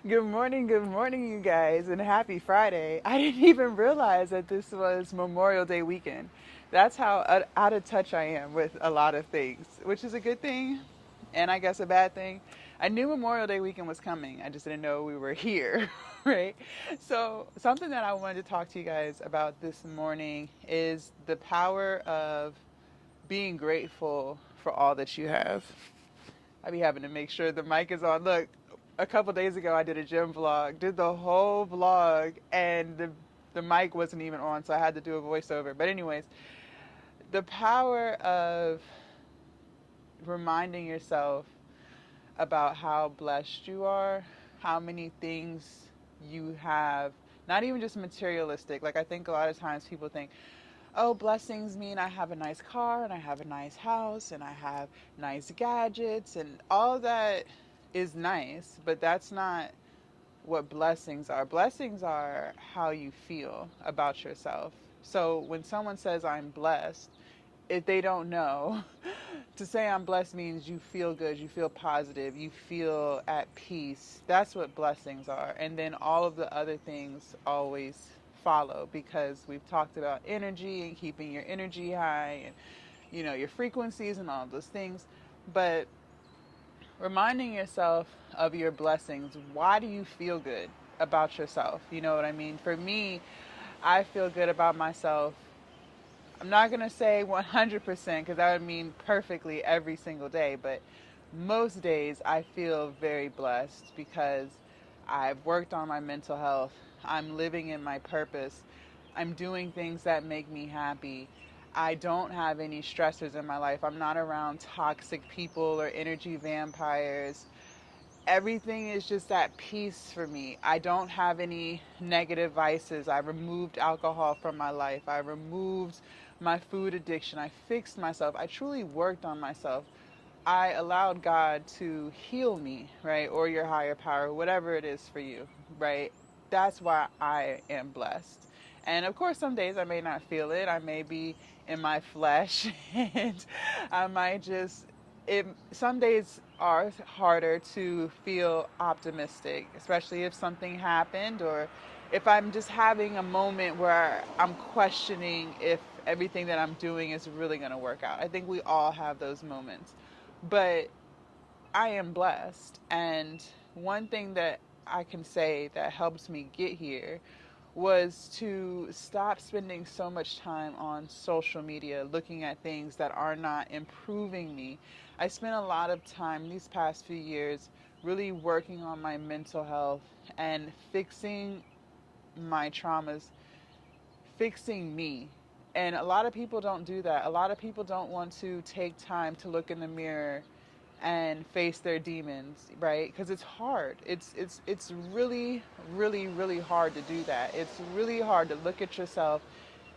Good morning, you guys, and happy Friday. I didn't even realize that this was Memorial Day weekend. That's how out of touch I am with a lot of things, which is a good thing, and I guess a bad thing. I knew Memorial Day weekend was coming, I just didn't know we were here, right? So, something that I wanted to talk to you guys about this morning is the power of being grateful for all that you have. I be having to make sure the mic is on. Look, a couple days ago I did a gym vlog, did the whole vlog, and the mic wasn't even on, so I had to do a voiceover. But anyways, the power of reminding yourself about how blessed you are, how many things you have, not even just materialistic. Like I think a lot of times people think, oh, blessings mean I have a nice car and I have a nice house and I have nice gadgets and all that is nice, but that's not what blessings are. Blessings are how you feel about yourself. So when someone says I'm blessed, if they don't know, to say I'm blessed means you feel good, you feel positive, you feel at peace. That's what blessings are. And then all of the other things always follow because we've talked about energy and keeping your energy high and your frequencies and all of those things. But reminding yourself of your blessings, why do you feel good about yourself? You know what I mean? For me, I feel good about myself. I'm not going to say 100% because that would mean perfectly every single day, but most days I feel very blessed because I've worked on my mental health. I'm living in my purpose. I'm doing things that make me happy. I don't have any stressors in my life. I'm not around toxic people or energy vampires. Everything is just at peace for me. I don't have any negative vices. I removed alcohol from my life. I removed my food addiction. I fixed myself. I truly worked on myself. I allowed God to heal me, right? Or your higher power, whatever it is for you, right? That's why I am blessed. And of course, some days I may not feel it. I may be in my flesh and I might just some days are harder to feel optimistic, especially if something happened or if I'm just having a moment where I'm questioning if everything that I'm doing is really going to work out. I think we all have those moments. But I am blessed. And one thing that I can say that helped me get here was to stop spending so much time on social media looking at things that are not improving me. I spent a lot of time these past few years really working on my mental health and fixing my traumas, fixing me. And a lot of people don't do that. A lot of people don't want to take time to look in the mirror and face their demons, right? Because it's hard. It's really hard to do that. It's really hard to look at yourself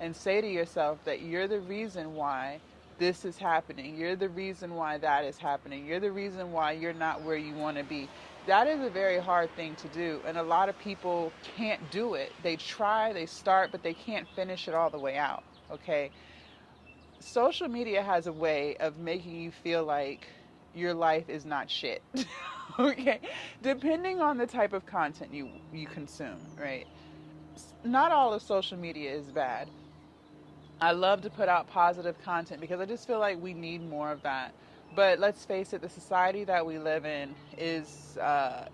and say to yourself that you're the reason why this is happening. You're the reason why that is happening. You're the reason why you're not where you want to be. That is a very hard thing to do, and a lot of people can't do it. They try, they start, but they can't finish it all the way out. Okay? Social media has a way of making you feel like your life is not shit. Okay, depending on the type of content you consume, right? Not all of social media is bad. I love to put out positive content because I just feel like we need more of that. But let's face it, the society that we live in is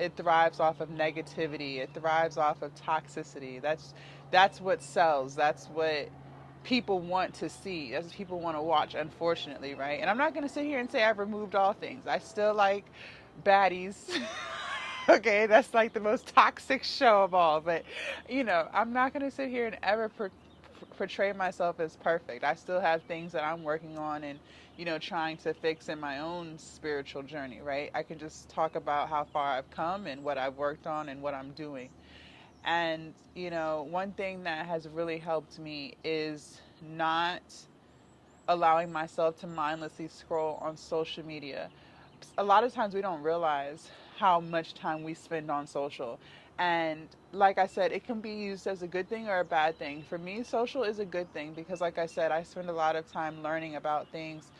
it thrives off of negativity. It thrives off of toxicity. That's what sells. That's what people want to see. That's what people want to watch. Unfortunately, right? And I'm not going to sit here and say I've removed all things. I still like baddies. Okay, that's like the most toxic show of all. But I'm not going to sit here and ever portray myself as perfect. I still have things that I'm working on and trying to fix in my own spiritual journey, right? I can just talk about how far I've come and what I've worked on and what I'm doing. And one thing that has really helped me is not allowing myself to mindlessly scroll on social media. A lot of times we don't realize how much time we spend on social. And like I said, it can be used as a good thing or a bad thing. For me, social is a good thing because, like I said, I spend a lot of time learning about things,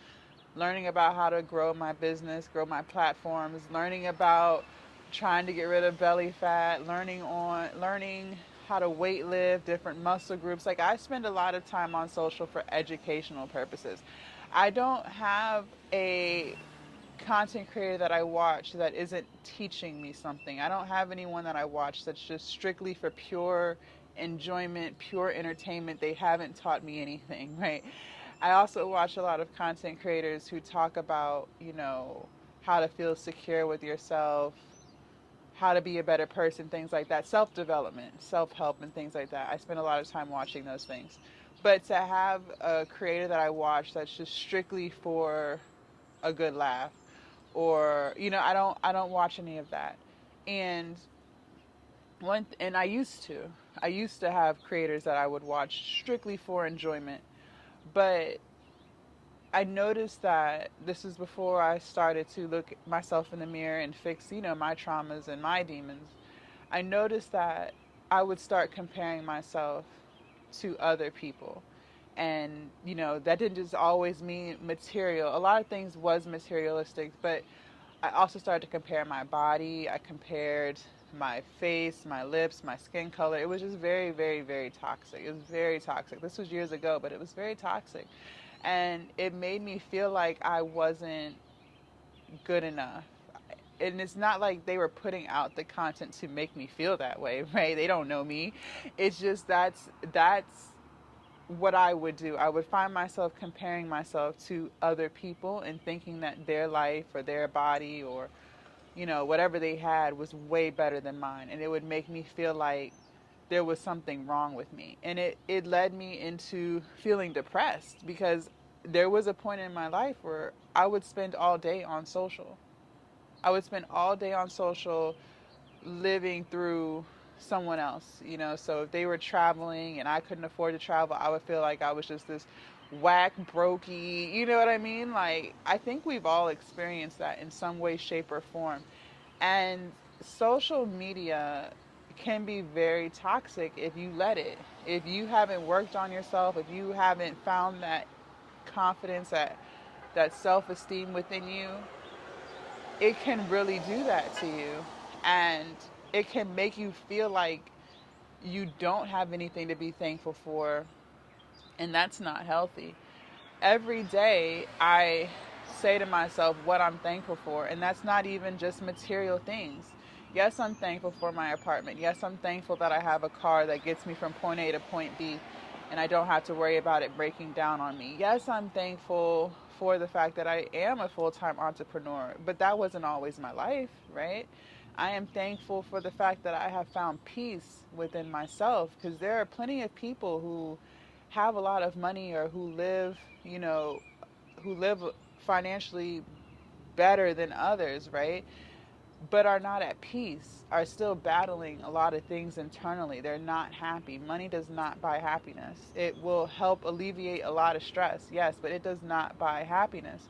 learning about how to grow my business, grow my platforms, learning about trying to get rid of belly fat, learning how to weight lift, different muscle groups. Like I spend a lot of time on social for educational purposes. I don't have a content creator that I watch that isn't teaching me something. I don't have anyone that I watch that's just strictly for pure enjoyment, pure entertainment. They haven't taught me anything, right? I also watch a lot of content creators who talk about, how to feel secure with yourself, how to be a better person, things like that, self development, self help, and things like that. I spend a lot of time watching those things. But to have a creator that I watch that's just strictly for a good laugh, or I don't watch any of that. And I used to have creators that I would watch strictly for enjoyment, but I noticed that this is before I started to look myself in the mirror and fix, my traumas and my demons. I noticed that I would start comparing myself to other people. And, that didn't just always mean material. A lot of things was materialistic, but I also started to compare my body. I compared my face, my lips, my skin color. It was just very, very, very toxic. It was very toxic. This was years ago, but it was very toxic. And it made me feel like I wasn't good enough. And it's not like they were putting out the content to make me feel that way, right? They don't know me. It's just that's what I would do. I would find myself comparing myself to other people and thinking that their life or their body or whatever they had was way better than mine, and it would make me feel like there was something wrong with me. And it led me into feeling depressed because there was a point in my life where I would spend all day on social. I would spend all day on social living through someone else, So if they were traveling and I couldn't afford to travel, I would feel like I was just this whack, brokey, you know what I mean? Like, I think we've all experienced that in some way, shape, or form. And social media can be very toxic if you let it. If you haven't worked on yourself, if you haven't found that confidence, that self-esteem within you, it can really do that to you. And it can make you feel like you don't have anything to be thankful for, and that's not healthy. Every day I say to myself what I'm thankful for, and that's not even just material things. Yes, I'm thankful for my apartment. Yes, I'm thankful that I have a car that gets me from point A to point B and I don't have to worry about it breaking down on me. Yes, I'm thankful for the fact that I am a full-time entrepreneur, but that wasn't always my life, right? I am thankful for the fact that I have found peace within myself, because there are plenty of people who have a lot of money or you know, who live financially better than others, right? But are not at peace, are still battling a lot of things internally. They're not happy. Money does not buy happiness. It will help alleviate a lot of stress, yes, but it does not buy happiness.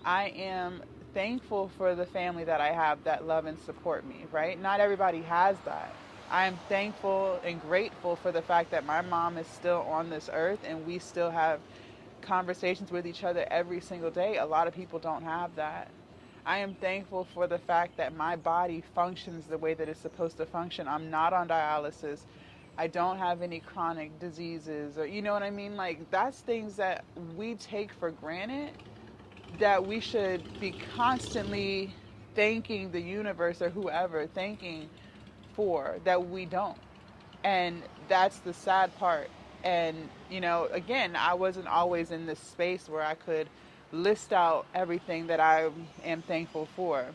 I am thankful for the family that I have that love and support me, right? Not everybody has that. I am thankful and grateful for the fact that my mom is still on this earth and we still have conversations with each other every single day. A lot of people don't have that. I am thankful for the fact that my body functions the way that it's supposed to function. I'm not on dialysis. I don't have any chronic diseases, or you know what I mean? Like, that's things that we take for granted, that we should be constantly thanking the universe or whoever, thanking for, that we don't. And that's the sad part. And, again, I wasn't always in this space where I could list out everything that I am thankful for.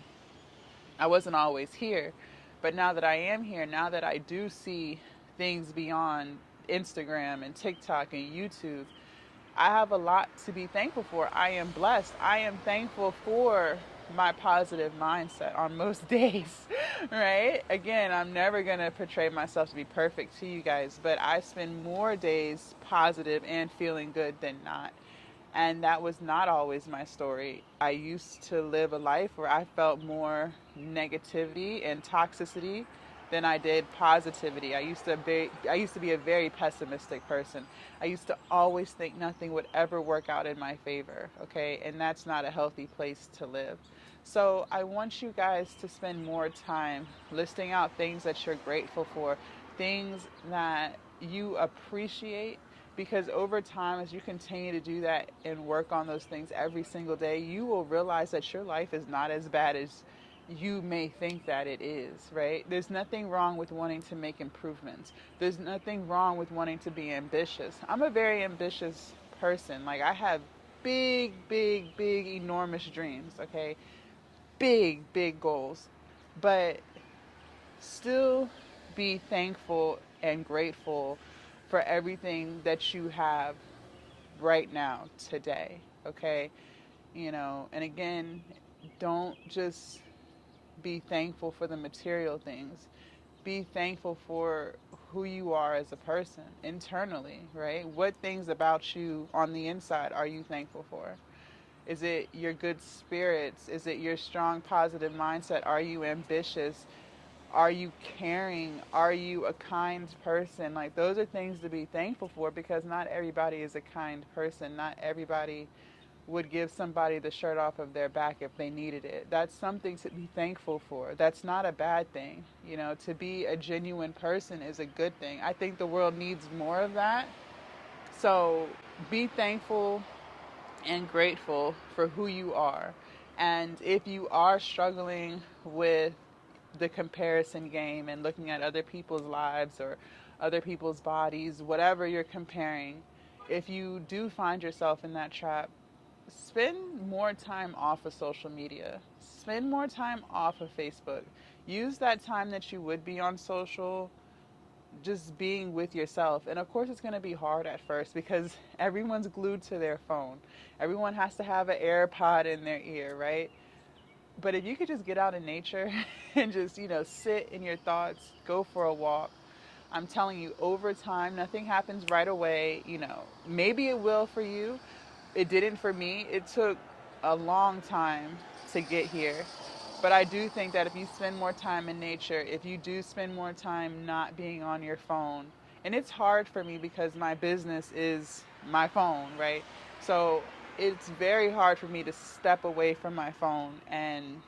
I wasn't always here. But now that I am here, now that I do see things beyond Instagram and TikTok and YouTube, I have a lot to be thankful for. I am blessed. I am thankful for my positive mindset on most days, right? Again, I'm never going to portray myself to be perfect to you guys, but I spend more days positive and feeling good than not. And that was not always my story. I used to live a life where I felt more negativity and toxicity than I did positivity. I used to be a very pessimistic person. I used to always think nothing would ever work out in my favor, okay? And that's not a healthy place to live. So I want you guys to spend more time listing out things that you're grateful for, things that you appreciate, because over time, as you continue to do that and work on those things every single day, you will realize that your life is not as bad as you may think that it is, right? There's nothing wrong with wanting to make improvements. There's nothing wrong with wanting to be ambitious. I'm a very ambitious person. Like, I have big, big, big, enormous dreams, okay? Big, big goals. But still be thankful and grateful for everything that you have right now, today, okay? And again, don't just be thankful for the material things. Be thankful for who you are as a person internally, right? What things about you on the inside are you thankful for? Is it your good spirits? Is it your strong positive mindset? Are you ambitious? Are you caring? Are you a kind person? Like, those are things to be thankful for, because not everybody is a kind person. Not everybody would give somebody the shirt off of their back if they needed it. That's something to be thankful for. That's not a bad thing. To be a genuine person is a good thing. I think the world needs more of that. So be thankful and grateful for who you are. And if you are struggling with the comparison game and looking at other people's lives or other people's bodies, whatever you're comparing, if you do find yourself in that trap, spend more time off of social media. Spend more time off of Facebook. Use that time that you would be on social just being with yourself. And of course, it's going to be hard at first because everyone's glued to their phone. Everyone has to have an AirPod in their ear, right? But if you could just get out in nature and just, sit in your thoughts, go for a walk, I'm telling you, over time, nothing happens right away. Maybe it will for you. It didn't for me. It took a long time to get here. But I do think that if you spend more time in nature, if you do spend more time not being on your phone, and it's hard for me because my business is my phone, right? So it's very hard for me to step away from my phone and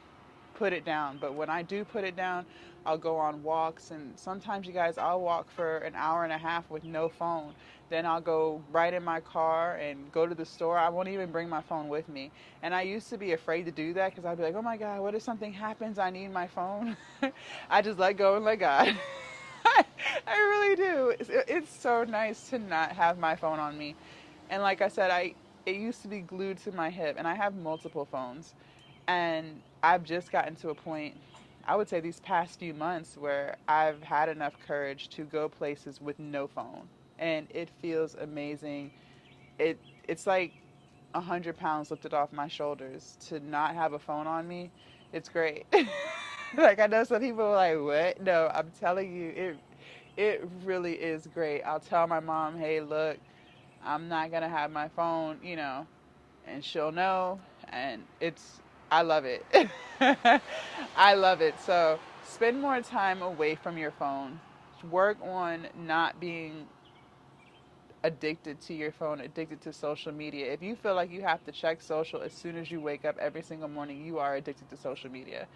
put it down. But when I do put it down, I'll go on walks, and sometimes, you guys, I'll walk for an hour and a half with no phone. Then I'll go right in my car and go to the store. I won't even bring my phone with me. And I used to be afraid to do that because I'd be like, oh my God, what if something happens? I need my phone. I just let go and let God. I really do. It's so nice to not have my phone on me. And like I said, it used to be glued to my hip, and I have multiple phones. And I've just gotten to a point, I would say these past few months, where I've had enough courage to go places with no phone. And it feels amazing. It's like 100 pounds lifted off my shoulders to not have a phone on me. It's great. Like, I know some people are like, what? No, I'm telling you, it really is great. I'll tell my mom, hey, look, I'm not gonna have my phone, and she'll know, and I love it. I love it. So spend more time away from your phone. Work on not being addicted to your phone, addicted to social media. If you feel like you have to check social as soon as you wake up every single morning, you are addicted to social media.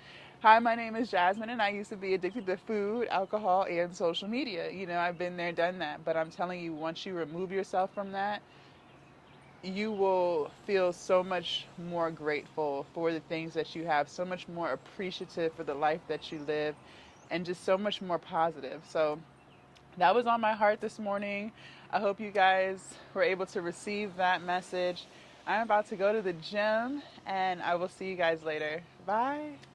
Hi, my name is Jasmine, and I used to be addicted to food, alcohol, and social media. I've been there, done that. But I'm telling you, once you remove yourself from that, you will feel so much more grateful for the things that you have, so much more appreciative for the life that you live, and just so much more positive. So that was on my heart this morning. I hope you guys were able to receive that message. I'm about to go to the gym, and I will see you guys later. Bye.